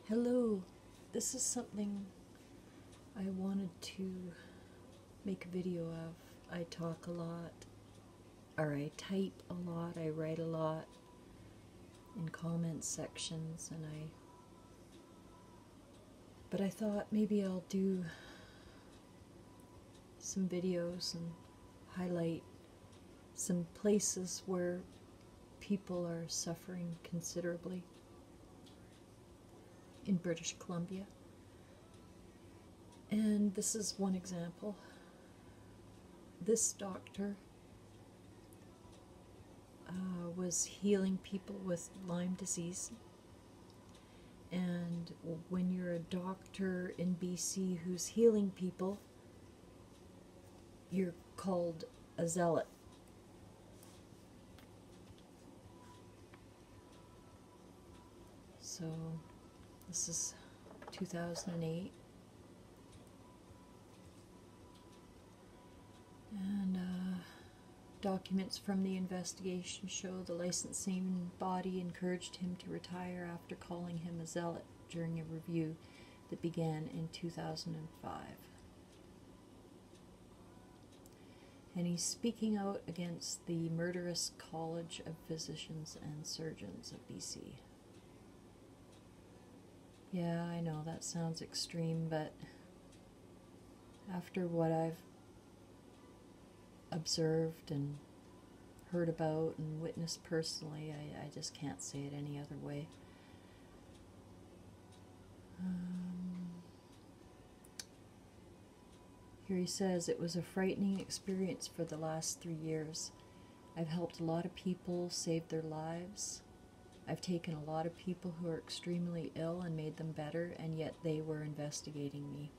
Hello, this is something I wanted to make a video of. I talk a lot, or I type a lot, I write a lot in comment sections, but I thought maybe I'll do some videos and highlight some places where people are suffering considerably in British Columbia. And this is one example. This doctor was healing people with Lyme disease. And when you're a doctor in BC who's healing people, you're called a zealot. So this is 2008. And documents from the investigation show the licensing body encouraged him to retire after calling him a zealot during a review that began in 2005. And he's speaking out against the murderous College of Physicians and Surgeons of BC. Yeah, I know that sounds extreme, but after what I've observed and heard about and witnessed personally, I just can't say it any other way. Here he says, it was a frightening experience for the last 3 years. I've helped a lot of people save their lives. I've taken a lot of people who are extremely ill and made them better, and yet they were investigating me.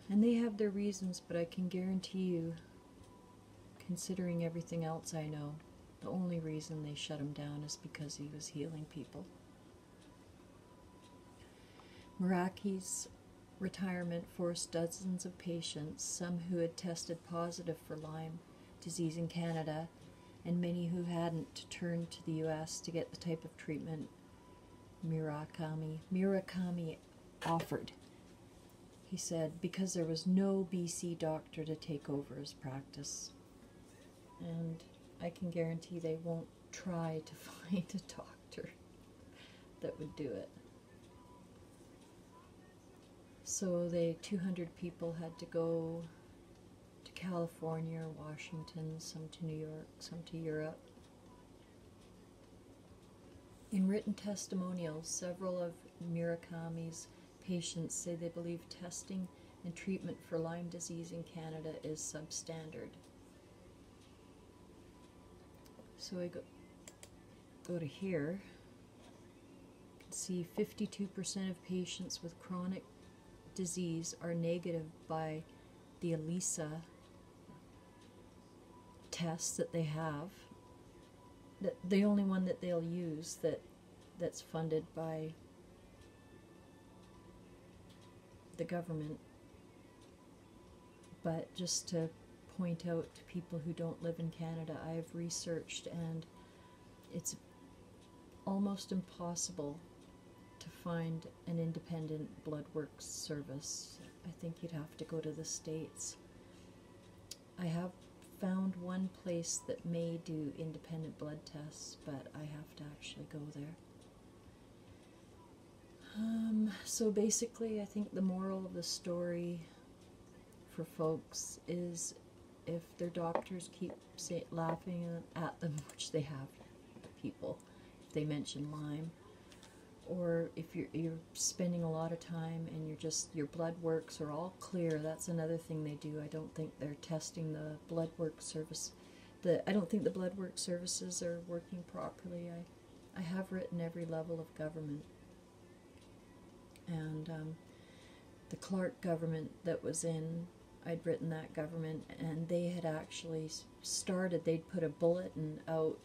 And they have their reasons, but I can guarantee you, considering everything else I know, the only reason they shut him down is because he was healing people. Meraki's retirement forced dozens of patients, some who had tested positive for Lyme disease in Canada, and many who hadn't, to turn to the US to get the type of treatment Murakami offered. He said, because there was no BC doctor to take over his practice. And I can guarantee they won't try to find a doctor that would do it. So 200 people had to go to California or Washington, some to New York, some to Europe. In written testimonials, several of Murakami's patients say they believe testing and treatment for Lyme disease in Canada is substandard. So I go to here. You can see 52% of patients with chronic disease are negative by the ELISA test that they have. The only one that they'll use that's funded by the government. But just to point out to people who don't live in Canada, I've researched, and it's almost impossible to find an independent blood work service. I think you'd have to go to the States. I have found one place that may do independent blood tests, but I have to actually go there. So basically, I think the moral of the story for folks is, if their doctors keep laughing at them, which they have, people, if they mention Lyme, or if you're spending a lot of time and your blood works are all clear, that's another thing they do. I don't think they're testing the blood work service. I don't think the blood work services are working properly. I have written every level of government. And the Clark government that was in, I'd written that government, and they had actually started, they'd put a bulletin out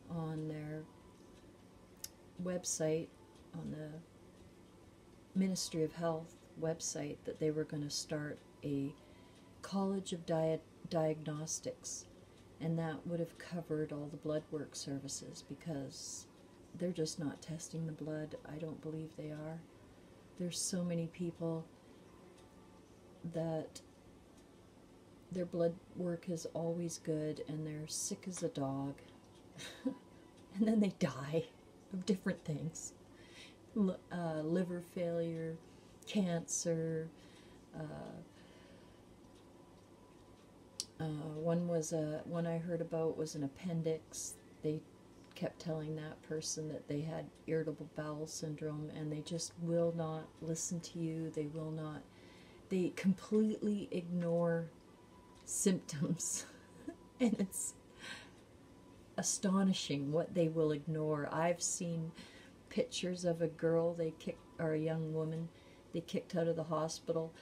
on their website, on the Ministry of Health website, that they were going to start a College of Diagnostics. and that would have covered all the blood work services, because they're just not testing the blood. I don't believe they are. There's so many people that their blood work is always good and they're sick as a dog and then they die of different things. Liver failure, cancer. One I heard about was an appendix. They kept telling that person that they had irritable bowel syndrome, and they just will not listen to you. They completely ignore symptoms. And it's astonishing what they will ignore. I've seen pictures of a girl or a young woman they kicked out of the hospital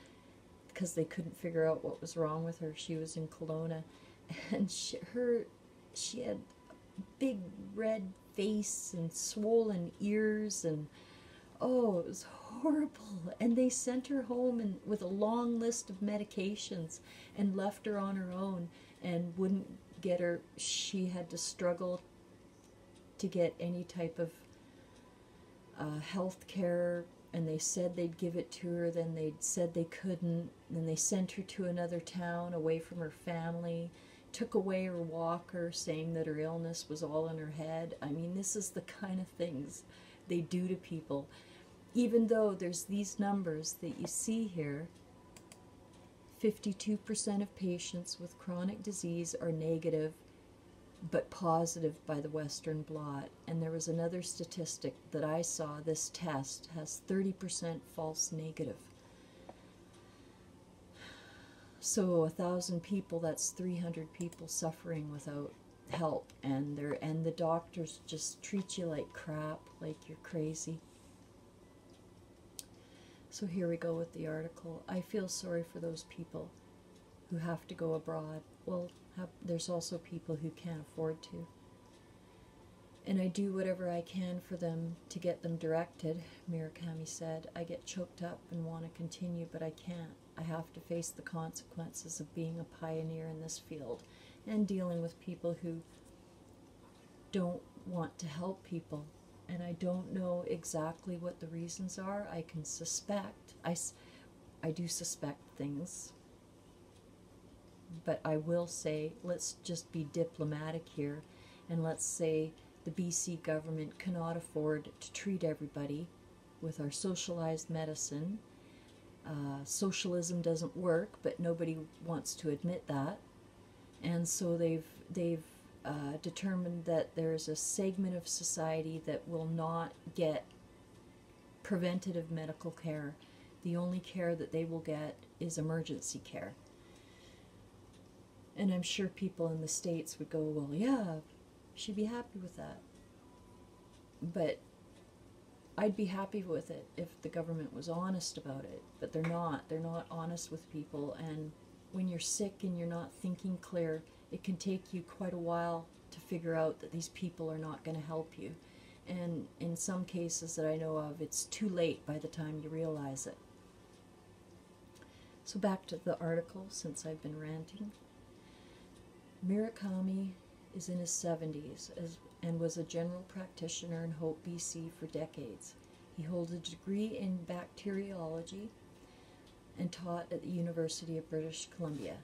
because they couldn't figure out what was wrong with her. She was in Kelowna, and she had a big red face and swollen ears, and oh, it was horrible. And they sent her home with a long list of medications and left her on her own and wouldn't get her. She had to struggle to get any type of health care, and they said they'd give it to her, then they said they couldn't, then they sent her to another town away from her family, took away her walker, saying that her illness was all in her head. I mean, this is the kind of things they do to people. Even though there's these numbers that you see here, 52% of patients with chronic disease are negative but positive by the Western blot. And there was another statistic that I saw. This test has 30% false negative. So 1,000 people, that's 300 people suffering without help, and the doctors just treat you like crap, like you're crazy. So here we go with the article. I feel sorry for those people who have to go abroad. Well, there's also people who can't afford to. And I do whatever I can for them to get them directed, Murakami said. I get choked up and want to continue, but I can't. I have to face the consequences of being a pioneer in this field and dealing with people who don't want to help people. And I don't know exactly what the reasons are. I can suspect. I do suspect things. But I will say, let's just be diplomatic here, and let's say the BC government cannot afford to treat everybody with our socialized medicine. Socialism doesn't work, but nobody wants to admit that. And so they've determined that there's a segment of society that will not get preventative medical care. The only care that they will get is emergency care. And I'm sure people in the States would go, well, yeah, she'd be happy with that. But I'd be happy with it if the government was honest about it. But they're not. They're not honest with people. And when you're sick and you're not thinking clear, it can take you quite a while to figure out that these people are not going to help you. And in some cases that I know of, it's too late by the time you realize it. So back to the article, since I've been ranting. Murakami is in his 70s and was a general practitioner in Hope, BC for decades. He holds a degree in bacteriology and taught at the University of British Columbia.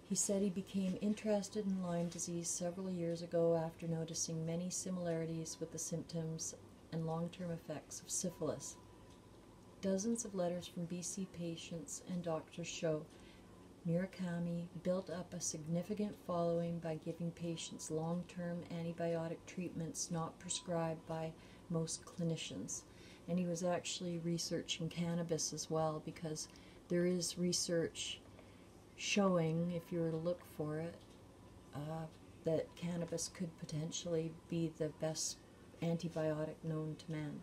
He said he became interested in Lyme disease several years ago after noticing many similarities with the symptoms and long-term effects of syphilis. Dozens of letters from BC patients and doctors show Murakami built up a significant following by giving patients long-term antibiotic treatments not prescribed by most clinicians. And he was actually researching cannabis as well, because there is research showing, if you were to look for it, that cannabis could potentially be the best antibiotic known to man.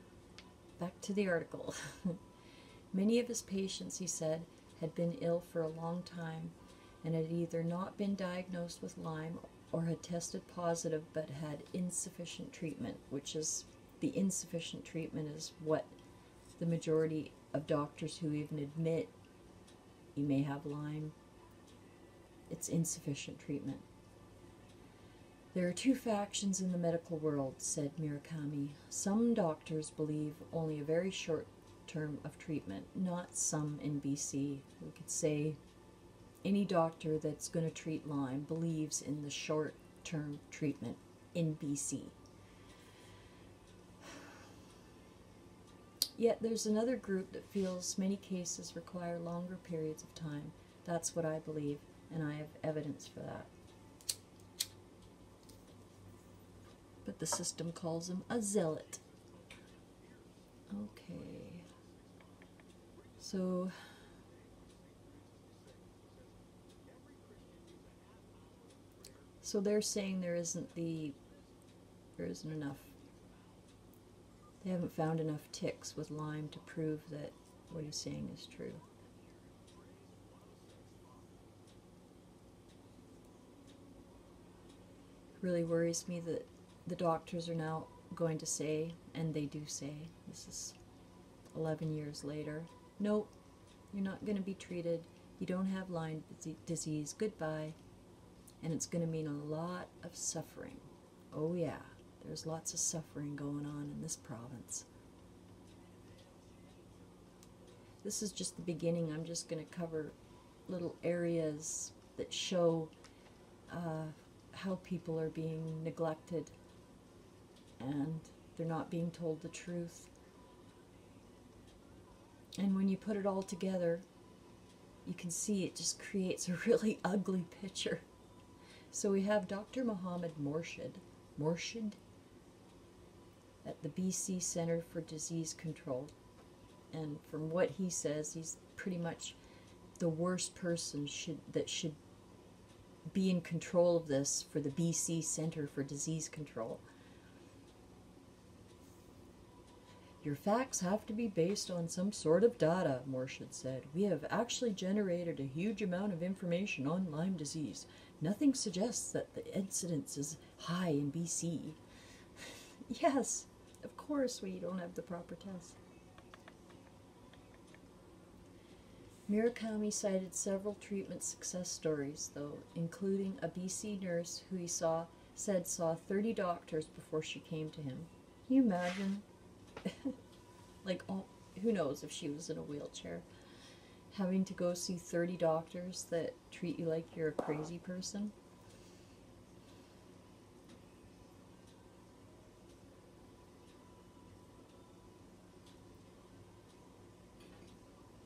Back to the article. Many of his patients, he said, had been ill for a long time and had either not been diagnosed with Lyme or had tested positive but had insufficient treatment, which is, the insufficient treatment is what the majority of doctors who even admit you may have Lyme, it's insufficient treatment. There are two factions in the medical world, said Murakami. Some doctors believe only a very short term of treatment, not some in BC. We could say any doctor that's going to treat Lyme believes in the short term treatment in BC. Yet there's another group that feels many cases require longer periods of time. That's what I believe, and I have evidence for that. But the system calls him a zealot. Okay. So they're saying there isn't enough. They haven't found enough ticks with Lyme to prove that what he's saying is true. It really worries me that the doctors are now going to say, and they do say, this is 11 years later, nope, you're not going to be treated, you don't have Lyme disease, goodbye. And it's going to mean a lot of suffering. Oh yeah, there's lots of suffering going on in this province. This is just the beginning. I'm just going to cover little areas that show how people are being neglected and they're not being told the truth. And when you put it all together, you can see it just creates a really ugly picture. So we have Dr. Mohammed Morshid at the BC Centre for Disease Control. And from what he says, he's pretty much the worst person that should be in control of this for the BC Centre for Disease Control. Your facts have to be based on some sort of data, Morshid said. We have actually generated a huge amount of information on Lyme disease. Nothing suggests that the incidence is high in BC. Yes, of course, when you don't have the proper tests. Murakami cited several treatment success stories, though, including a BC nurse who he said saw 30 doctors before she came to him. Can you imagine? Like, oh, who knows if she was in a wheelchair? Having to go see 30 doctors that treat you like you're a crazy person.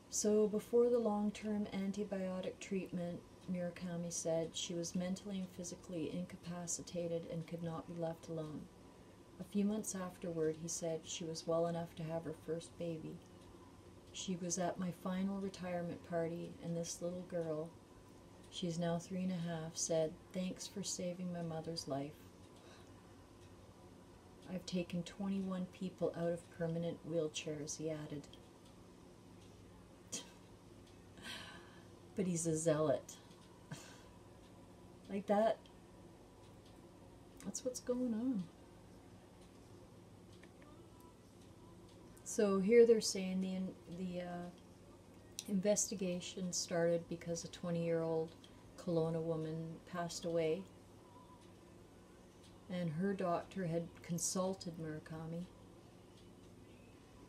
So before the long-term antibiotic treatment, Murakami said she was mentally and physically incapacitated and could not be left alone. A few months afterward, he said she was well enough to have her first baby. She was at my final retirement party, and this little girl, she's now 3.5, said, "Thanks for saving my mother's life. I've taken 21 people out of permanent wheelchairs," he added. But he's a zealot. Like that. That's what's going on. So here they're saying the investigation started because a 20-year-old Kelowna woman passed away, and her doctor had consulted Murakami.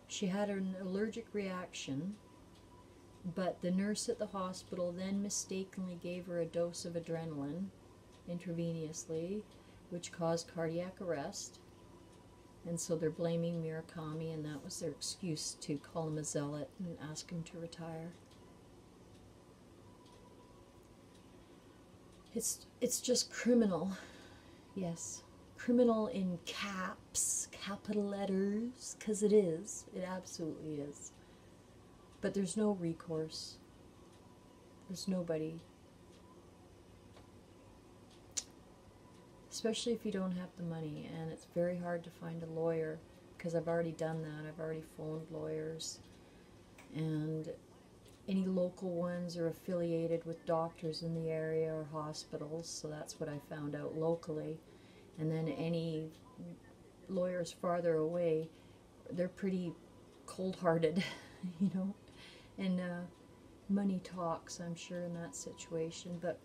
She had an allergic reaction, but the nurse at the hospital then mistakenly gave her a dose of adrenaline intravenously, which caused cardiac arrest. And so they're blaming Murakami, and that was their excuse to call him a zealot and ask him to retire. It's just criminal. Yes. Criminal in caps, capital letters, because it is. It absolutely is. But there's no recourse. There's nobody. Especially if you don't have the money, and it's very hard to find a lawyer, because I've already done that. I've already phoned lawyers, and any local ones are affiliated with doctors in the area or hospitals, so that's what I found out locally. And then any lawyers farther away, they're pretty cold-hearted, you know, and money talks, I'm sure, in that situation. But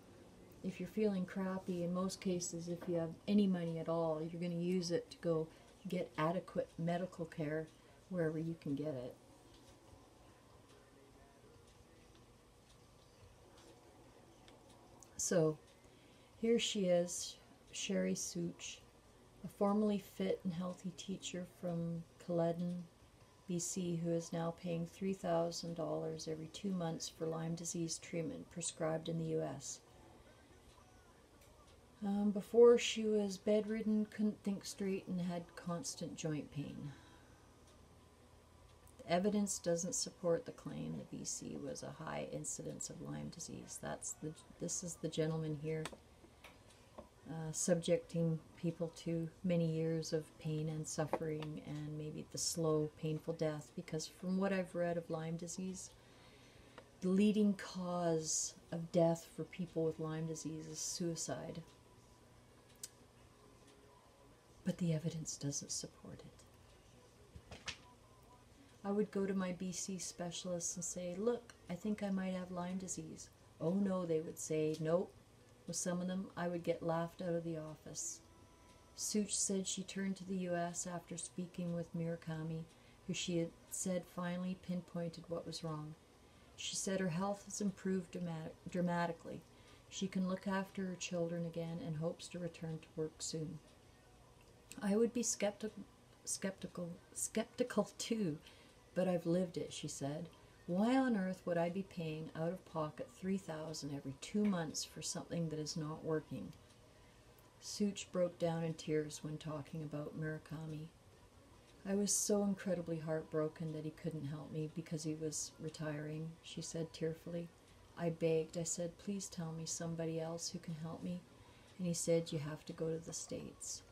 if you're feeling crappy, in most cases, if you have any money at all, you're going to use it to go get adequate medical care wherever you can get it. So here she is, Sherry Such, a formerly fit and healthy teacher from Culloden, BC, who is now paying $3,000 every 2 months for Lyme disease treatment prescribed in the US. Before she was bedridden, couldn't think straight, and had constant joint pain. The evidence doesn't support the claim that BC was a high incidence of Lyme disease. This is the gentleman here, subjecting people to many years of pain and suffering, and maybe the slow, painful death, because from what I've read of Lyme disease, the leading cause of death for people with Lyme disease is suicide. But the evidence doesn't support it. I would go to my BC specialists and say, look, I think I might have Lyme disease. Oh no, they would say, nope. With some of them, I would get laughed out of the office. Such said she turned to the U.S. after speaking with Murakami, who she had said finally pinpointed what was wrong. She said her health has improved dramatically. She can look after her children again and hopes to return to work soon. I would be skeptical too, but I've lived it, she said. Why on earth would I be paying out of pocket $3,000 every 2 months for something that is not working? Such broke down in tears when talking about Murakami. I was so incredibly heartbroken that he couldn't help me because he was retiring, she said tearfully. I begged. I said, please tell me somebody else who can help me. And he said, you have to go to the States.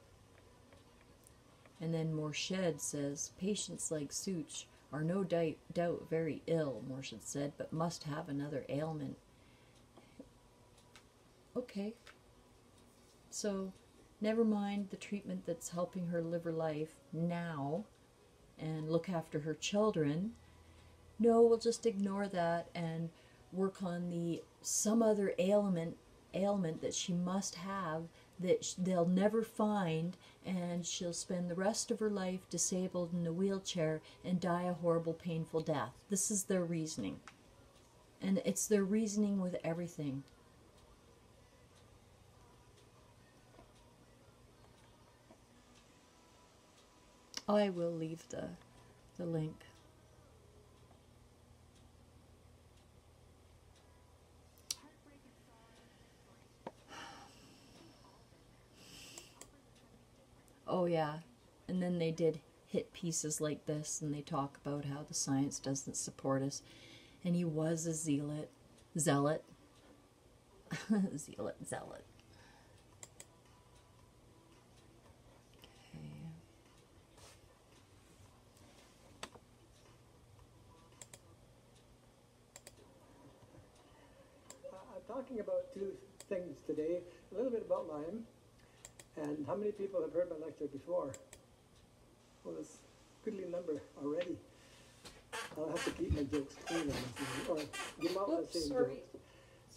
And then Morshed says, patients like Such are no doubt very ill, Morshed said, but must have another ailment. Okay. So, never mind the treatment that's helping her live her life now and look after her children. No, we'll just ignore that and work on the some other ailment that she must have that they'll never find, and she'll spend the rest of her life disabled in a wheelchair and die a horrible, painful death. This is their reasoning. And it's their reasoning with everything. I will leave the link. Oh yeah, and then they did hit pieces like this, and they talk about how the science doesn't support us, and he was a zealot. Zealot. Okay. I'm talking about two things today, a little bit about Lyme. And how many people have heard my lecture before? Well, it's a goodly number already. I'll have to keep my jokes clean on this, or give out the same jokes.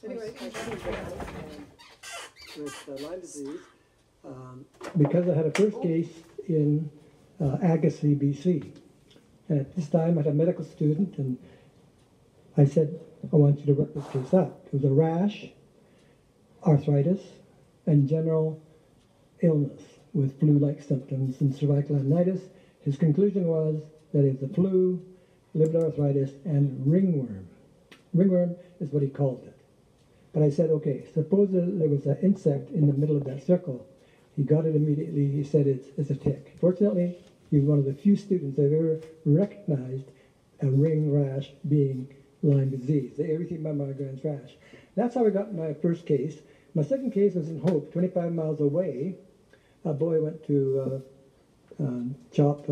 Anyway, I came with Lyme disease because I had a first case in Agassiz, BC. And at this time, I had a medical student, and I said, I want you to work this case up. It was a rash, arthritis, and general illness with flu-like symptoms and cervical laminitis. His conclusion was that it's the flu, liver arthritis, and ringworm. Ringworm is what he called it. But I said, okay, suppose there was an insect in the middle of that circle. He got it immediately. He said it's a tick. Fortunately, he's one of the few students I've ever recognized a ring rash being Lyme disease, the erythema migrans rash. That's how I got my first case. My second case was in Hope, 25 miles away. A boy went to chop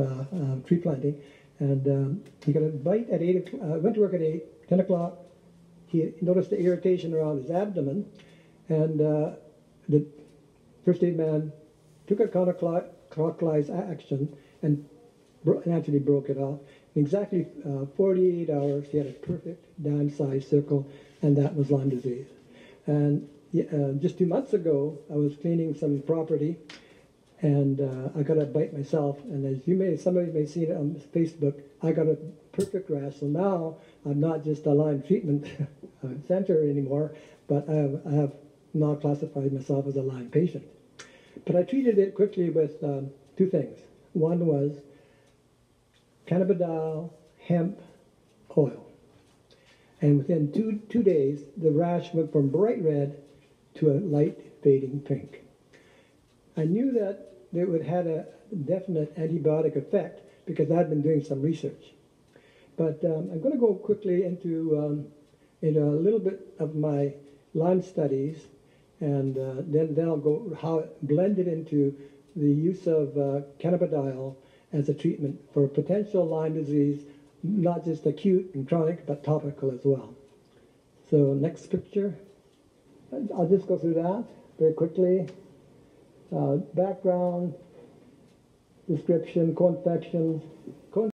tree planting, and he got a bite at 8 o'clock, went to work at 8, 10 o'clock. He noticed the irritation around his abdomen, and the first aid man took a counterclockwise action and naturally broke it off. In exactly 48 hours, he had a perfect dime-sized circle, and that was Lyme disease. And just 2 months ago, I was cleaning some property, and I got a bite myself. And as some of you may see it on Facebook, I got a perfect rash. So now I'm not just a Lyme treatment center anymore, but I have now classified myself as a Lyme patient. But I treated it quickly with 2 things. One was cannabidiol hemp oil. And within two days, the rash went from bright red to a light fading pink. I knew that it would have a definite antibiotic effect because I'd been doing some research. But I'm going to go quickly into a little bit of my Lyme studies, and then I'll go how it blended into the use of cannabidiol as a treatment for potential Lyme disease, not just acute and chronic, but topical as well. So next picture. I'll just go through that very quickly. Background, description, co-infections.